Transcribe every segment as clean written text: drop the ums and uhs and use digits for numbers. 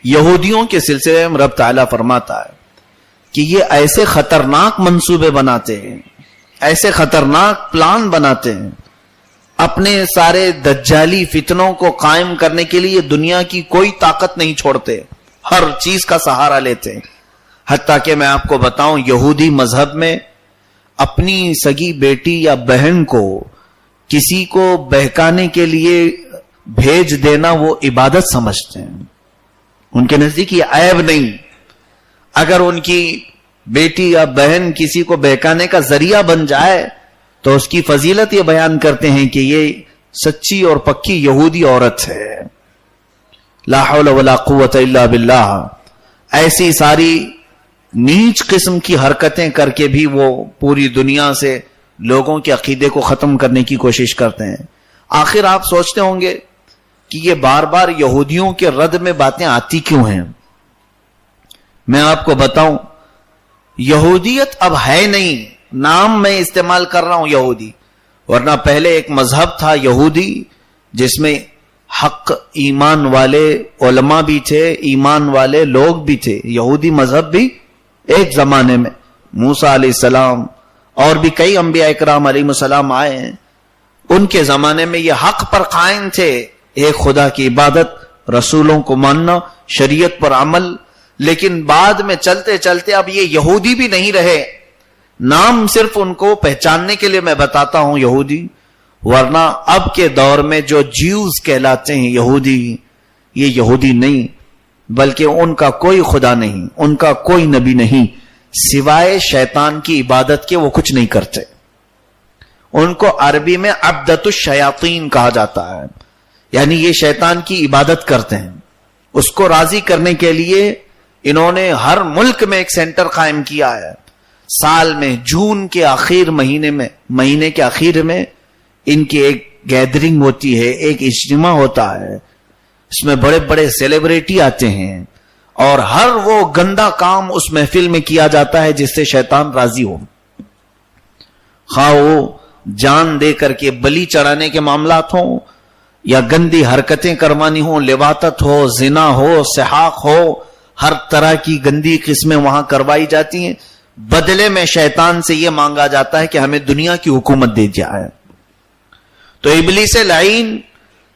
یہودیوں کے سلسلے میں رب تعالیٰ فرماتا ہے کہ یہ ایسے خطرناک منصوبے بناتے ہیں، ایسے خطرناک پلان بناتے ہیں، اپنے سارے دجالی فتنوں کو قائم کرنے کے لیے دنیا کی کوئی طاقت نہیں چھوڑتے، ہر چیز کا سہارا لیتے ہیں۔ حتیٰ کہ میں آپ کو بتاؤں، یہودی مذہب میں اپنی سگی بیٹی یا بہن کو کسی کو بہکانے کے لیے بھیج دینا وہ عبادت سمجھتے ہیں، ان کے نزدیک یہ عیب نہیں۔ اگر ان کی بیٹی یا بہن کسی کو بہکانے کا ذریعہ بن جائے تو اس کی فضیلت یہ بیان کرتے ہیں کہ یہ سچی اور پکی یہودی عورت ہے۔ لا حول ولا قوت الا باللہ۔ ایسی ساری نیچ قسم کی حرکتیں کر کے بھی وہ پوری دنیا سے لوگوں کے عقیدے کو ختم کرنے کی کوشش کرتے ہیں۔ آخر آپ سوچتے ہوں گے کہ یہ بار بار یہودیوں کے رد میں باتیں آتی کیوں ہیں؟ میں آپ کو بتاؤں، یہودیت اب ہے نہیں، نام میں استعمال کر رہا ہوں یہودی، ورنہ پہلے ایک مذہب تھا یہودی جس میں حق ایمان والے علماء بھی تھے، ایمان والے لوگ بھی تھے۔ یہودی مذہب بھی ایک زمانے میں موسیٰ علیہ السلام اور بھی کئی انبیاء اکرام علیہ السلام آئے ہیں، ان کے زمانے میں یہ حق پر قائم تھے، ایک خدا کی عبادت، رسولوں کو ماننا، شریعت پر عمل۔ لیکن بعد میں چلتے چلتے اب یہ یہودی بھی نہیں رہے، نام صرف ان کو پہچاننے کے لیے میں بتاتا ہوں یہودی، ورنہ اب کے دور میں جو جیوز کہلاتے ہیں یہودی، یہ یہودی نہیں، بلکہ ان کا کوئی خدا نہیں، ان کا کوئی نبی نہیں، سوائے شیطان کی عبادت کے وہ کچھ نہیں کرتے۔ ان کو عربی میں عبدۃ الشیاطین کہا جاتا ہے، یعنی یہ شیطان کی عبادت کرتے ہیں۔ اس کو راضی کرنے کے لیے انہوں نے ہر ملک میں ایک سینٹر قائم کیا ہے۔ سال میں جون کے آخر مہینے کے آخر میں ان کی ایک گیدرنگ ہوتی ہے، ایک اجتماع ہوتا ہے، اس میں بڑے بڑے سیلیبریٹی آتے ہیں اور ہر وہ گندا کام اس محفل میں کیا جاتا ہے جس سے شیطان راضی ہو، خواہ وہ جان دے کر کے بلی چڑھانے کے معاملات ہوں یا گندی حرکتیں کروانی ہوں، لواطت ہو، زنا ہو، سحاق ہو، ہر طرح کی گندی قسمیں وہاں کروائی جاتی ہیں۔ بدلے میں شیطان سے یہ مانگا جاتا ہے کہ ہمیں دنیا کی حکومت دے جائے۔ تو ابلیس لعین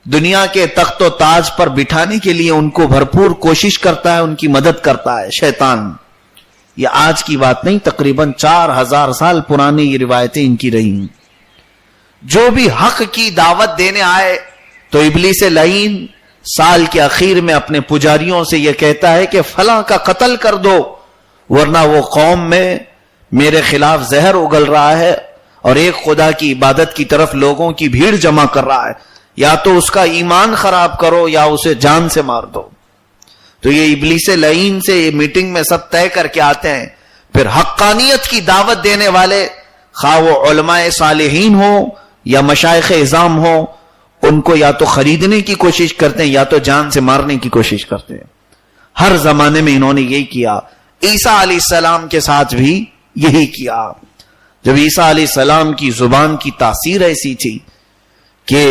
دنیا کے تخت و تاج پر بٹھانے کے لیے ان کو بھرپور کوشش کرتا ہے، ان کی مدد کرتا ہے شیطان۔ یہ آج کی بات نہیں، تقریباً 4000 سال پرانی یہ روایتیں ان کی رہی ہیں۔ جو بھی حق کی دعوت دینے آئے تو ابلیس لعین سال کے اخیر میں اپنے پجاریوں سے یہ کہتا ہے کہ فلاں کا قتل کر دو، ورنہ وہ قوم میں میرے خلاف زہر اگل رہا ہے اور ایک خدا کی عبادت کی طرف لوگوں کی بھیڑ جمع کر رہا ہے، یا تو اس کا ایمان خراب کرو یا اسے جان سے مار دو۔ تو یہ ابلیس لعین سے یہ میٹنگ میں سب طے کر کے آتے ہیں۔ پھر حقانیت کی دعوت دینے والے، خواہ وہ علماء صالحین ہوں یا مشائخ اعظام ہوں، ان کو یا تو خریدنے کی کوشش کرتے ہیں یا تو جان سے مارنے کی کوشش کرتے ہیں۔ ہر زمانے میں انہوں نے یہی کیا۔ عیسیٰ علیہ السلام کے ساتھ بھی یہی کیا۔ جب عیسیٰ علیہ السلام کی زبان کی تاثیر ایسی تھی کہ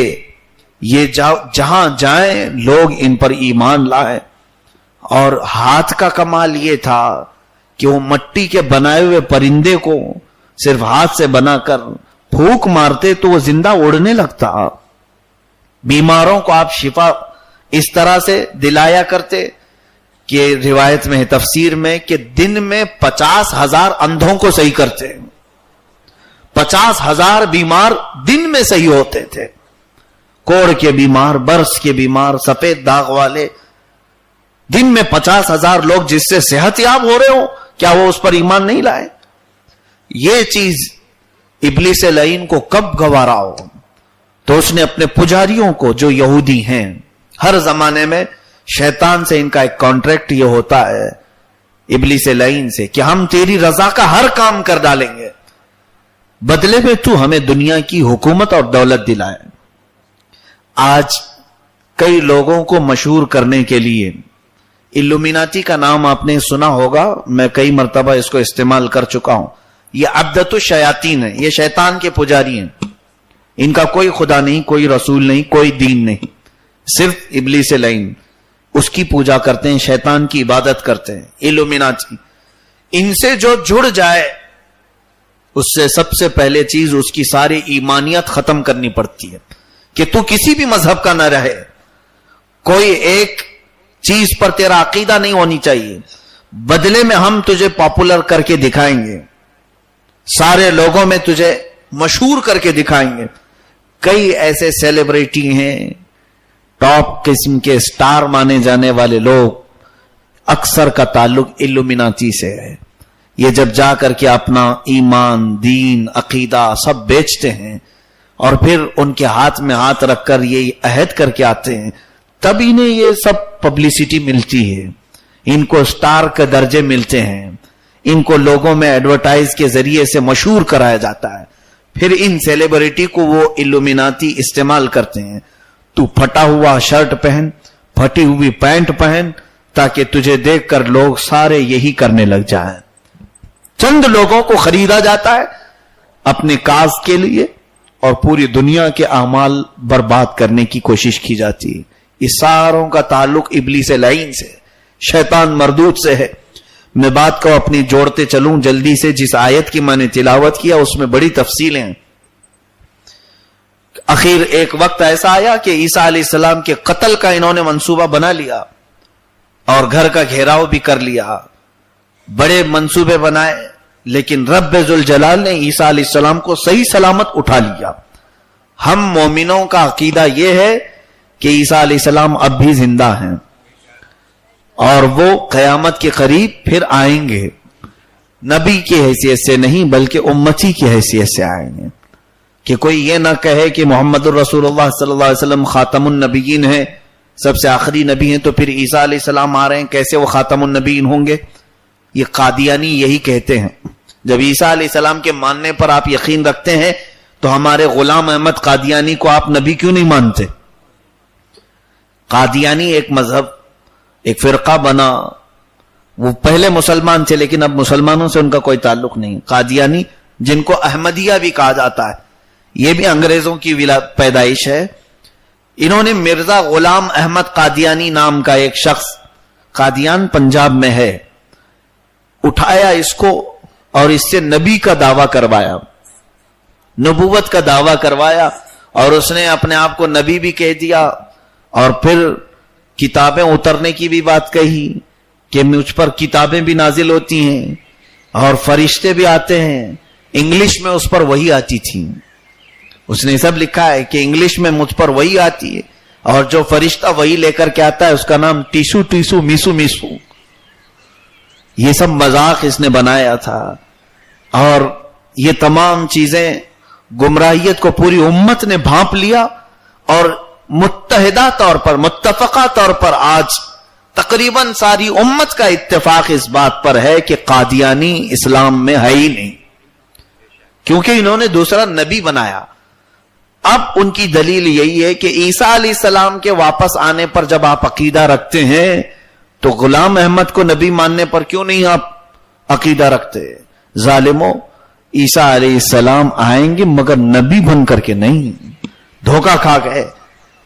یہ جہاں جائیں لوگ ان پر ایمان لائے، اور ہاتھ کا کمال یہ تھا کہ وہ مٹی کے بنائے ہوئے پرندے کو صرف ہاتھ سے بنا کر پھونک مارتے تو وہ زندہ اڑنے لگتا۔ بیماروں کو آپ شفا اس طرح سے دلایا کرتے کہ روایت میں تفسیر میں کہ دن میں 50,000 اندھوں کو صحیح کرتے، 50,000 بیمار دن میں صحیح ہوتے تھے، کوڑ کے بیمار، برس کے بیمار، سفید داغ والے، دن میں 50,000 لوگ جس سے صحت یاب ہو رہے ہوں، کیا وہ اس پر ایمان نہیں لائے؟ یہ چیز ابلیس لعین کو کب گوارا ہو؟ تو اس نے اپنے پجاریوں کو جو یہودی ہیں، ہر زمانے میں شیطان سے ان کا ایک کانٹریکٹ یہ ہوتا ہے ابلیس لعین سے کہ ہم تیری رضا کا ہر کام کر ڈالیں گے، بدلے میں تو ہمیں دنیا کی حکومت اور دولت دلائے۔ آج کئی لوگوں کو مشہور کرنے کے لیے الومیناتی کا نام آپ نے سنا ہوگا، میں کئی مرتبہ اس کو استعمال کر چکا ہوں۔ یہ عبدۃ الشیاطین ہے، یہ شیطان کے پجاری ہیں، ان کا کوئی خدا نہیں، کوئی رسول نہیں، کوئی دین نہیں، صرف ابلیس لعین۔ اس کی پوجا کرتے ہیں, شیطان کی عبادت کرتے ہیں, ایلومیناٹی. ان سے جو جڑ جائے اس سے سب سے پہلے چیز اس کی ساری ایمانیت ختم کرنی پڑتی ہے کہ تو کسی بھی مذہب کا نہ رہے, کوئی ایک چیز پر تیرا عقیدہ نہیں ہونی چاہیے, بدلے میں ہم تجھے پاپولر کر کے دکھائیں گے, سارے لوگوں میں تجھے مشہور کر کے دکھائیں گے. کئی ایسے سیلیبریٹی ہیں, ٹاپ قسم کے سٹار مانے جانے والے لوگ, اکثر کا تعلق ایلومیناٹی سے ہے. یہ جب جا کر کے اپنا ایمان, دین, عقیدہ سب بیچتے ہیں اور پھر ان کے ہاتھ میں ہاتھ رکھ کر یہ عہد کر کے آتے ہیں, تب انہیں یہ سب پبلسٹی ملتی ہے, ان کو سٹار کے درجے ملتے ہیں, ان کو لوگوں میں ایڈورٹائز کے ذریعے سے مشہور کرایا جاتا ہے. پھر ان سیلیبریٹی کو وہ ایلومیناٹی استعمال کرتے ہیں. تو پھٹا ہوا شرٹ پہن, پھٹی ہوئی پینٹ پہن, تاکہ تجھے دیکھ کر لوگ سارے یہی کرنے لگ جائیں. چند لوگوں کو خریدا جاتا ہے اپنے کاز کے لیے اور پوری دنیا کے اعمال برباد کرنے کی کوشش کی جاتی ہے. اس ساروں کا تعلق ابلیس لعین سے, شیطان مردود سے ہے. میں بات کو اپنی جوڑتے چلوں جلدی سے. جس آیت کی میں نے تلاوت کیا اس میں بڑی تفصیلیں ہیں. اخیر ایک وقت ایسا آیا کہ عیسیٰ علیہ السلام کے قتل کا انہوں نے منصوبہ بنا لیا اور گھر کا گھیراؤ بھی کر لیا, بڑے منصوبے بنائے, لیکن رب ذوالجلال نے عیسیٰ علیہ السلام کو صحیح سلامت اٹھا لیا. ہم مومنوں کا عقیدہ یہ ہے کہ عیسیٰ علیہ السلام اب بھی زندہ ہیں اور وہ قیامت کے قریب پھر آئیں گے, نبی کی حیثیت سے نہیں بلکہ امتی کی حیثیت سے آئیں گے. کہ کوئی یہ نہ کہے کہ محمد الرسول اللہ صلی اللہ علیہ وسلم خاتم النبیین ہیں, سب سے آخری نبی ہیں, تو پھر عیسیٰ علیہ السلام آ رہے ہیں, کیسے وہ خاتم النبیین ہوں گے؟ یہ قادیانی یہی کہتے ہیں. جب عیسیٰ علیہ السلام کے ماننے پر آپ یقین رکھتے ہیں تو ہمارے غلام احمد قادیانی کو آپ نبی کیوں نہیں مانتے؟ قادیانی ایک مذہب, ایک فرقہ بنا, وہ پہلے مسلمان تھے لیکن اب مسلمانوں سے ان کا کوئی تعلق نہیں. قادیانی جن کو احمدیہ بھی کہا جاتا ہے, یہ بھی انگریزوں کی پیدائش ہے. انہوں نے مرزا غلام احمد قادیانی نام کا ایک شخص, قادیان پنجاب میں ہے, اٹھایا اس کو اور اس سے نبی کا دعویٰ کروایا, نبوت کا دعویٰ کروایا, اور اس نے اپنے آپ کو نبی بھی کہہ دیا, اور پھر کتابیں اترنے کی بھی بات کہی کہ مجھ پر کتابیں بھی نازل ہوتی ہیں اور فرشتے بھی آتے ہیں. انگلش میں اس پر وہی آتی تھی, اس نے سب لکھا ہے کہ انگلش میں مجھ پر وہی آتی ہے, اور جو فرشتہ وہی لے کر کے آتا ہے اس کا نام ٹیسو ٹیسو میسو میسو. یہ سب مذاق اس نے بنایا تھا, اور یہ تمام چیزیں گمراہیت کو پوری امت نے بھانپ لیا, اور متحدہ طور پر, متفقہ طور پر آج تقریباً ساری امت کا اتفاق اس بات پر ہے کہ قادیانی اسلام میں ہے ہی نہیں, کیونکہ انہوں نے دوسرا نبی بنایا. اب ان کی دلیل یہی ہے کہ عیسیٰ علیہ السلام کے واپس آنے پر جب آپ عقیدہ رکھتے ہیں تو غلام احمد کو نبی ماننے پر کیوں نہیں آپ عقیدہ رکھتے؟ ظالموں, عیسیٰ علیہ السلام آئیں گے مگر نبی بن کر کے نہیں, دھوکہ کھا گئے.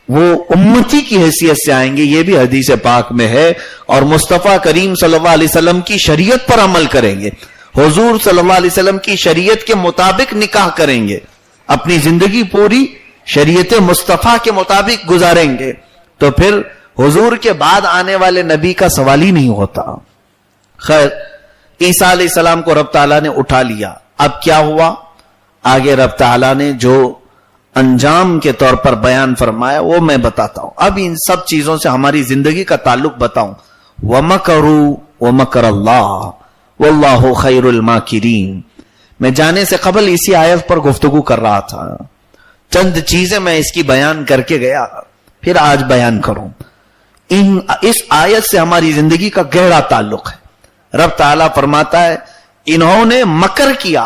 وہ امتی کی حیثیت سے آئیں گے, یہ بھی حدیث پاک میں ہے, اور مصطفیٰ کریم صلی اللہ علیہ وسلم کی شریعت پر عمل کریں گے, حضور صلی اللہ علیہ وسلم کی شریعت کے مطابق نکاح کریں گے, اپنی زندگی پوری شریعت مصطفیٰ کے مطابق گزاریں گے. تو پھر حضور کے بعد آنے والے نبی کا سوال ہی نہیں ہوتا. خیر, عیسیٰ علیہ السلام کو رب تعالیٰ نے اٹھا لیا. اب کیا ہوا آگے رب تعالیٰ نے جو انجام کے طور پر بیان فرمایا وہ میں بتاتا ہوں. اب ان سب چیزوں سے ہماری زندگی کا تعلق بتاؤں. وَمَكَرُوا وَمَكَرَ اللَّهُ وَاللَّهُ خَيْرُ الْمَاكِرِينَ. میں جانے سے قبل اسی آیت پر گفتگو کر رہا تھا, چند چیزیں میں اس کی بیان کر کے گیا, پھر آج بیان کروں. اس آیت سے ہماری زندگی کا گہرا تعلق ہے. رب تعالیٰ فرماتا ہے انہوں نے مکر کیا.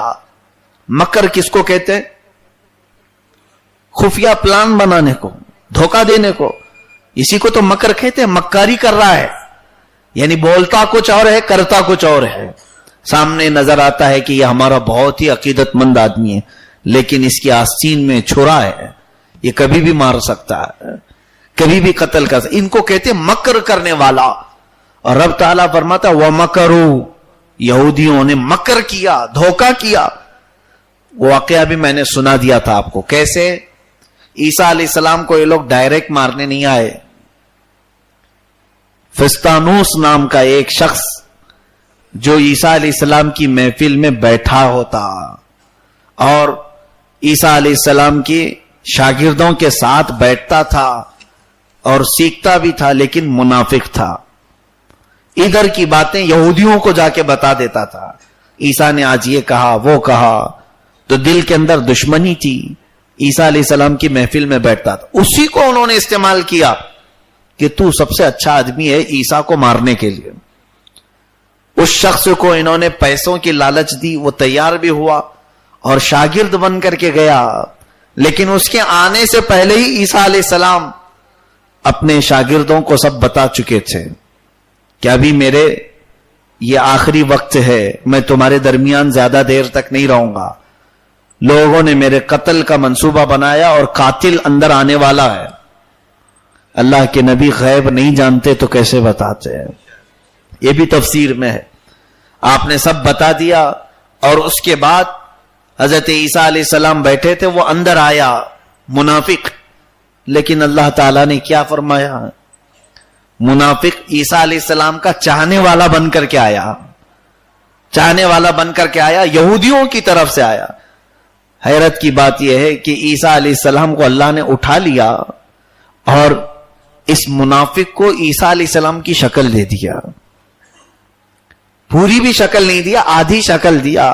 مکر کس کو کہتے ہیں؟ خفیہ پلان بنانے کو, دھوکہ دینے کو, اسی کو تو مکر کہتے ہیں. مکاری کر رہا ہے, یعنی بولتا کچھ اور ہے, کرتا کچھ اور ہے. سامنے نظر آتا ہے کہ یہ ہمارا بہت ہی عقیدت مند آدمی ہے, لیکن اس کی آستین میں چھرا ہے, یہ کبھی بھی مار سکتا ہے. کبھی بھی قتل کر سکتے. ان کو کہتے مکر کرنے والا. اور رب تعالیٰ فرماتا وَمَكَرُوا، یہودیوں نے مکر کیا، دھوکہ کیا. وہ واقعہ بھی میں نے سنا دیا تھا آپ کو. کیسے؟ عیسیٰ علیہ السلام کو یہ لوگ ڈائریکٹ مارنے نہیں آئے. فستانوس نام کا ایک شخص جو عیسیٰ علیہ السلام کی محفل میں بیٹھا ہوتا اور عیسیٰ علیہ السلام کی شاگردوں کے ساتھ بیٹھتا تھا اور سیکھتا بھی تھا، لیکن منافق تھا. ادھر کی باتیں یہودیوں کو جا کے بتا دیتا تھا. عیسیٰ نے آج یہ کہا، وہ کہا، تو دل کے اندر دشمنی تھی. عیسیٰ علیہ السلام کی محفل میں بیٹھتا تھا. اسی کو انہوں نے استعمال کیا کہ تو سب سے اچھا آدمی ہے عیسیٰ کو مارنے کے لیے. اس شخص کو انہوں نے پیسوں کی لالچ دی، وہ تیار بھی ہوا اور شاگرد بن کر کے گیا. لیکن اس کے آنے سے پہلے ہی عیسیٰ علیہ السلام اپنے شاگردوں کو سب بتا چکے تھے کہ ابھی میرے یہ آخری وقت ہے، میں تمہارے درمیان زیادہ دیر تک نہیں رہوں گا. لوگوں نے میرے قتل کا منصوبہ بنایا اور قاتل اندر آنے والا ہے. اللہ کے نبی غیب نہیں جانتے تو کیسے بتاتے ہیں؟ یہ بھی تفسیر میں ہے. آپ نے سب بتا دیا اور اس کے بعد حضرت عیسیٰ علیہ السلام بیٹھے تھے، وہ اندر آیا منافق. لیکن اللہ تعالیٰ نے کیا فرمایا؟ منافق عیسیٰ علیہ السلام کا چاہنے والا بن کر کے آیا. چاہنے والا بن کر کے آیا، یہودیوں کی طرف سے آیا. حیرت کی بات یہ ہے کہ عیسیٰ علیہ السلام کو اللہ نے اٹھا لیا اور اس منافق کو عیسیٰ علیہ السلام کی شکل دے دیا. پوری بھی شکل نہیں دیا، آدھی شکل دیا.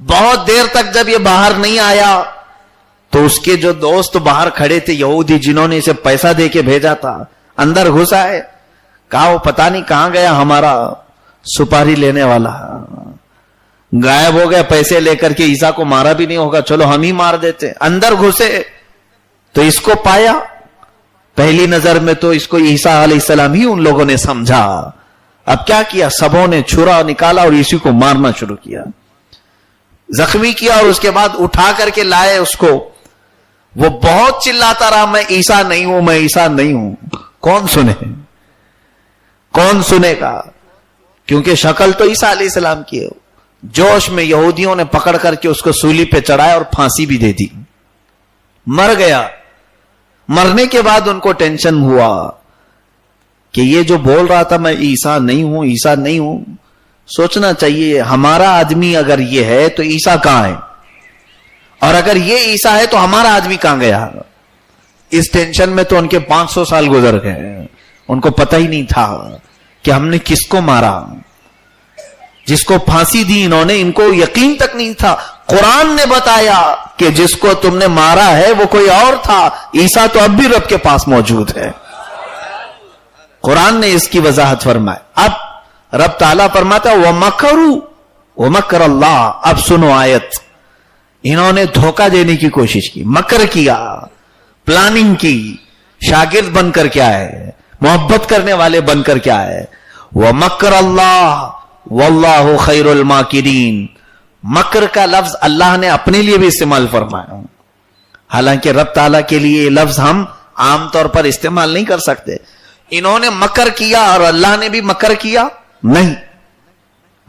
بہت دیر تک جب یہ باہر نہیں آیا تو اس کے جو دوست باہر کھڑے تھے یہودی، جنہوں نے اسے پیسہ دے کے بھیجا تھا، اندر گھسا ہے. کہا وہ پتہ نہیں کہاں گیا ہمارا سپاری لینے والا، غائب ہو گیا. پیسے لے کر کے عیسیٰ کو مارا بھی نہیں ہوگا، چلو ہم ہی مار دیتے. اندر گھسے تو اس کو پایا. پہلی نظر میں تو اس کو عیسیٰ علیہ السلام ہی ان لوگوں نے سمجھا. اب کیا کیا؟ سبوں نے چھرا نکالا اور اسی کو مارنا شروع کیا، زخمی کیا اور اس کے بعد اٹھا کر کے لائے اس کو. وہ بہت چلاتا رہا، میں عیسیٰ نہیں ہوں، میں عیسیٰ نہیں ہوں. کون سنے؟ کون سنے گا؟ کیونکہ شکل تو عیسیٰ علیہ السلام کی ہے. جوش میں یہودیوں نے پکڑ کر کے اس کو سولی پہ چڑھایا اور پھانسی بھی دے دی. مر گیا. مرنے کے بعد ان کو ٹینشن ہوا کہ یہ جو بول رہا تھا میں عیسیٰ نہیں ہوں، عیسیٰ نہیں ہوں، سوچنا چاہیے ہمارا آدمی اگر یہ ہے تو عیسیٰ کہاں ہے، اور اگر یہ عیسیٰ ہے تو ہمارا آدمی کہاں گیا. اس ٹینشن میں تو ان کے 500 سال گزر گئے. ان کو پتہ ہی نہیں تھا کہ ہم نے کس کو مارا. جس کو پھانسی دی انہوں نے، ان کو یقین تک نہیں تھا. قرآن نے بتایا کہ جس کو تم نے مارا ہے وہ کوئی اور تھا. عیسیٰ تو اب بھی رب کے پاس موجود ہے. قرآن نے اس کی وضاحت فرمائی. اب رب تعالیٰ فرماتا وَمَكَرُوا وَمَكَرَ اللَّهُ. اب سنو آیت. انہوں نے دھوکہ دینے کی کوشش کی، مکر کیا، پلاننگ کی، شاگرد بن کر کے آئے، محبت کرنے والے بن کر کے آئے. وَمَكَرَ اللَّهُ وَاللَّهُ خَيْرُ الْمَاكِرِينَ. مکر کا لفظ اللہ نے اپنے لیے بھی استعمال فرمایا. حالانکہ رب تعالیٰ کے لیے یہ لفظ ہم عام طور پر استعمال نہیں کر سکتے. انہوں نے مکر کیا اور اللہ نے بھی مکر کیا؟ نہیں.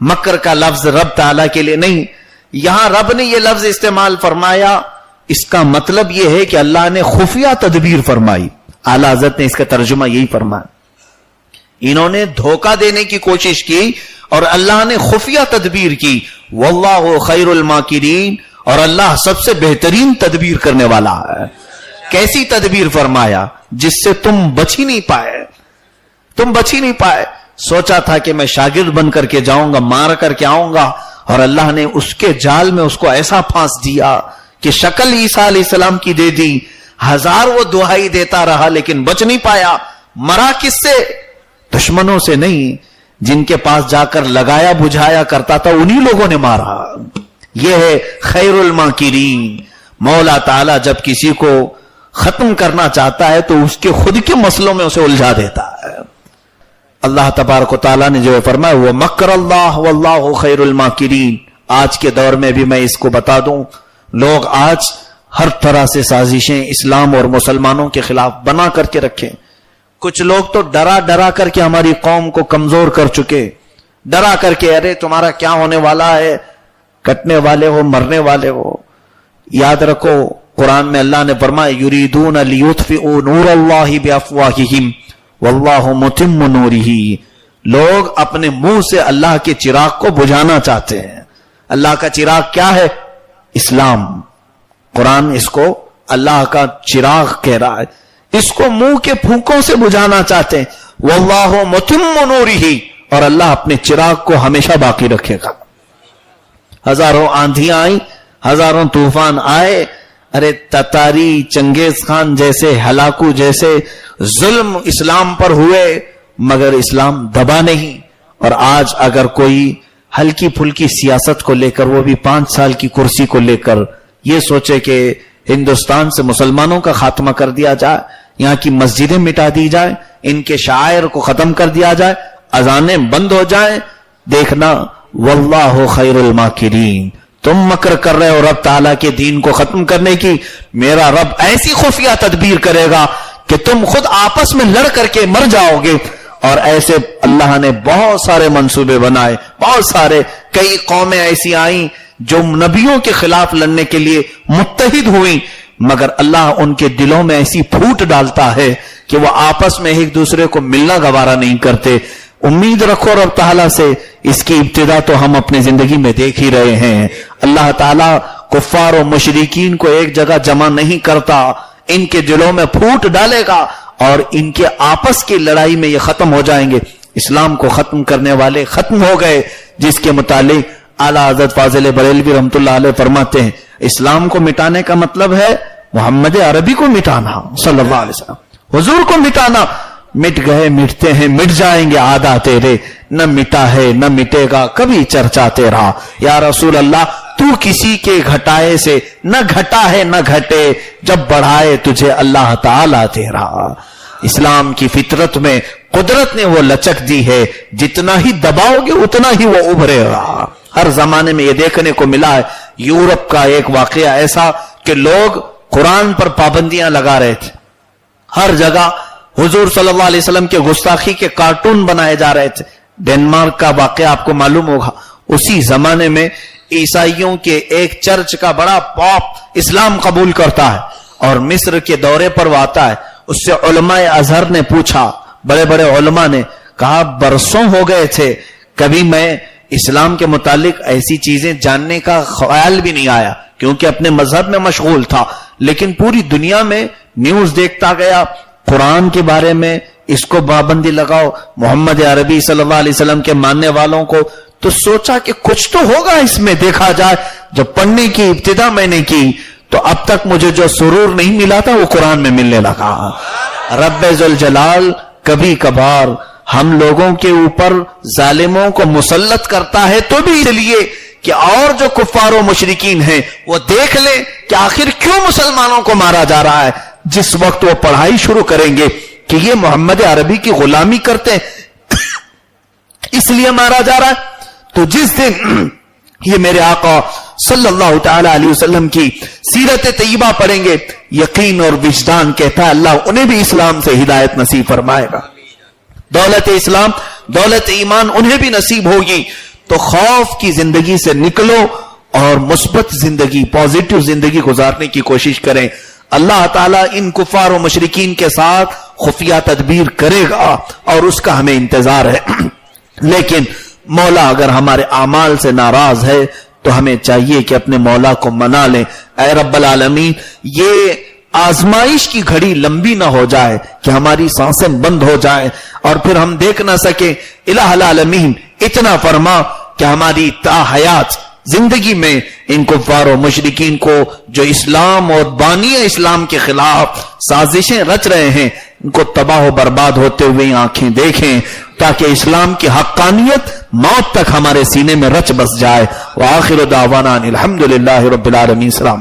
مکر کا لفظ رب تعالیٰ کے لیے نہیں. یہاں رب نے یہ لفظ استعمال فرمایا، اس کا مطلب یہ ہے کہ اللہ نے خفیہ تدبیر فرمائی. اعلی حضرت نے اس کا ترجمہ یہی فرمایا. انہوں نے دھوکہ دینے کی کوشش کی اور اللہ نے خفیہ تدبیر کی. واللہ خیر الماکرین. اور اللہ سب سے بہترین تدبیر کرنے والا ہے. کیسی تدبیر فرمایا؟ جس سے تم بچ ہی نہیں پائے. تم بچ ہی نہیں پائے. سوچا تھا کہ میں شاگرد بن کر کے جاؤں گا، مار کر کے آؤں گا، اور اللہ نے اس کے جال میں اس کو ایسا پھانس دیا کہ شکل عیسیٰ علیہ السلام کی دے دی. ہزار وہ دہائی دیتا رہا لیکن بچ نہیں پایا. مرا کس سے؟ دشمنوں سے نہیں. جن کے پاس جا کر لگایا بجھایا کرتا تھا انہی لوگوں نے مارا. یہ ہے خیر الماکرین. مولا تعالیٰ جب کسی کو ختم کرنا چاہتا ہے تو اس کے خود کے مسئلوں میں اسے الجھا دیتا ہے. اللہ تبارک و تعالیٰ نے جو فرمایا وہ مکر اللہ واللہ خیر الماکرین. آج کے دور میں بھی میں اس کو بتا دوں، لوگ آج ہر طرح سے سازشیں اسلام اور مسلمانوں کے خلاف بنا کر کے رکھیں. کچھ لوگ تو ڈرا ڈرا کر کے ہماری قوم کو کمزور کر چکے، ڈرا کر کے ارے تمہارا کیا ہونے والا ہے، کٹنے والے ہو، مرنے والے ہو۔ یاد رکھو قرآن میں اللہ نے فرمایا یریدون لیطفئوا نور اللہ بافواہہم واللہ متم نورہ، لوگ اپنے منہ سے اللہ کے چراغ کو بجھانا چاہتے ہیں۔ اللہ کا چراغ کیا ہے؟ اسلام۔ قرآن اس کو اللہ کا چراغ کہہ رہا ہے، اس کو منہ کے پھونکوں سے بجھانا چاہتے ہیں۔ واللہ متم نورہ، اور اللہ اپنے چراغ کو ہمیشہ باقی رکھے گا۔ ہزاروں آندھیاں آئیں، ہزاروں طوفان آئے، ارے تتاری چنگیز خان جیسے ہلاکو جیسے ظلم اسلام پر ہوئے، مگر اسلام دبا نہیں۔ اور آج اگر کوئی ہلکی پھلکی سیاست کو لے کر، وہ بھی 5 سال کی کرسی کو لے کر، یہ سوچے کہ ہندوستان سے مسلمانوں کا خاتمہ کر دیا جائے، یہاں کی مسجدیں مٹا دی جائیں، ان کے شعائر کو ختم کر دیا جائے، اذانیں بند ہو جائیں، دیکھنا واللہ خیر الماکرین، تم مکر کر رہے ہو رب تعالیٰ کے دین کو ختم کرنے کی، میرا رب ایسی خفیہ تدبیر کرے گا کہ تم خود آپس میں لڑ کر کے مر جاؤ گے۔ اور ایسے اللہ نے بہت سارے منصوبے بنائے، بہت سارے، کئی قومیں ایسی آئیں جو نبیوں کے خلاف لڑنے کے لیے متحد ہوئیں، مگر اللہ ان کے دلوں میں ایسی پھوٹ ڈالتا ہے کہ وہ آپس میں ایک دوسرے کو ملنا گوارا نہیں کرتے۔ امید رکھو رب تعالیٰ سے، اس کی ابتدا تو ہم اپنی زندگی میں دیکھ ہی رہے ہیں۔ اللہ تعالیٰ کفار و مشرکین کو ایک جگہ جمع نہیں کرتا، ان کے دلوں میں پھوٹ ڈالے گا اور ان کے آپس کی لڑائی میں یہ ختم ہو جائیں گے۔ اسلام کو ختم کرنے والے ختم ہو گئے، جس کے متعلق اعلیٰ حضرت فاضل بریلوی رحمۃ اللہ علیہ فرماتے ہیں اسلام کو مٹانے کا مطلب ہے محمد عربی کو مٹانا، صلی اللہ علیہ وسلم، حضور کو مٹانا۔ مٹ گئے، مٹتے ہیں، مٹ جائیں گے آدھا تیرے، نہ مٹا ہے نہ مٹے گا کبھی چرچا تیرا۔ یا رسول اللہ تو کسی کے گھٹائے سے نہ گھٹا ہے نہ گھٹے، جب بڑھائے تجھے اللہ تعالیٰ تیرا۔ اسلام کی فطرت میں قدرت نے وہ لچک دی ہے، جتنا ہی دباؤ گے اتنا ہی وہ ابھرے گا۔ ہر زمانے میں یہ دیکھنے کو ملا ہے۔ یورپ کا ایک واقعہ ایسا کہ لوگ قرآن پر پابندیاں لگا رہے تھے، ہر جگہ حضور صلی اللہ علیہ وسلم کے گستاخی کے کارٹون بنائے جا رہے تھے۔ ڈنمارک کا واقعہ آپ کو معلوم ہوگا، اسی زمانے میں عیسائیوں کے ایک چرچ کا بڑا پاپ اسلام قبول کرتا ہے اور مصر کے دورے پر وہ آتا ہے۔ اس سے علماء ازہر نے پوچھا، بڑے بڑے علماء نے کہا برسوں ہو گئے تھے کبھی میں اسلام کے متعلق ایسی چیزیں جاننے کا خیال بھی نہیں آیا، کیونکہ اپنے مذہب میں مشغول تھا، لیکن پوری دنیا میں نیوز دیکھتا گیا قرآن کے بارے میں، اس کو پابندی لگاؤ، محمد عربی صلی اللہ علیہ وسلم کے ماننے والوں کو، تو سوچا کہ کچھ تو ہوگا اس میں، دیکھا جائے۔ جب پڑھنے کی ابتدا میں نے کی تو اب تک مجھے جو سرور نہیں ملا تھا وہ قرآن میں ملنے لگا۔ رب ذوالجلال کبھی کبھار ہم لوگوں کے اوپر ظالموں کو مسلط کرتا ہے تو بھی اس لیے کہ اور جو کفار و مشرکین ہیں وہ دیکھ لیں کہ آخر کیوں مسلمانوں کو مارا جا رہا ہے۔ جس وقت وہ پڑھائی شروع کریں گے کہ یہ محمد عربی کی غلامی کرتے ہیں اس لیے مارا جا رہا ہے، تو جس دن یہ میرے آقا صلی اللہ تعالی علیہ وسلم کی سیرت طیبہ پڑھیں گے، یقین اور وجدان کہتا ہے اللہ انہیں بھی اسلام سے ہدایت نصیب فرمائے گا، دولت اسلام، دولت ایمان انہیں بھی نصیب ہوگی۔ تو خوف کی زندگی سے نکلو اور مثبت زندگی، پازیٹو زندگی گزارنے کی کوشش کریں۔ اللہ تعالیٰ ان کفار و مشرکین کے ساتھ خفیہ تدبیر کرے گا اور اس کا ہمیں انتظار ہے، لیکن مولا اگر ہمارے اعمال سے ناراض ہے تو ہمیں چاہیے کہ اپنے مولا کو منا لیں۔ اے رب العالمین، یہ آزمائش کی گھڑی لمبی نہ ہو جائے کہ ہماری سانسیں بند ہو جائیں اور پھر ہم دیکھ نہ سکیں۔ الہ العالمین اتنا فرما کہ ہماری تا حیات زندگی میں ان کفار و مشرکین کو جو اسلام اور بانی اسلام کے خلاف سازشیں رچ رہے ہیں ان کو تباہ و برباد ہوتے ہوئے آنکھیں دیکھیں، تاکہ اسلام کی حقانیت موت تک ہمارے سینے میں رچ بس جائے۔ وآخر دعوانا الحمدللہ رب العالمین۔ سلام۔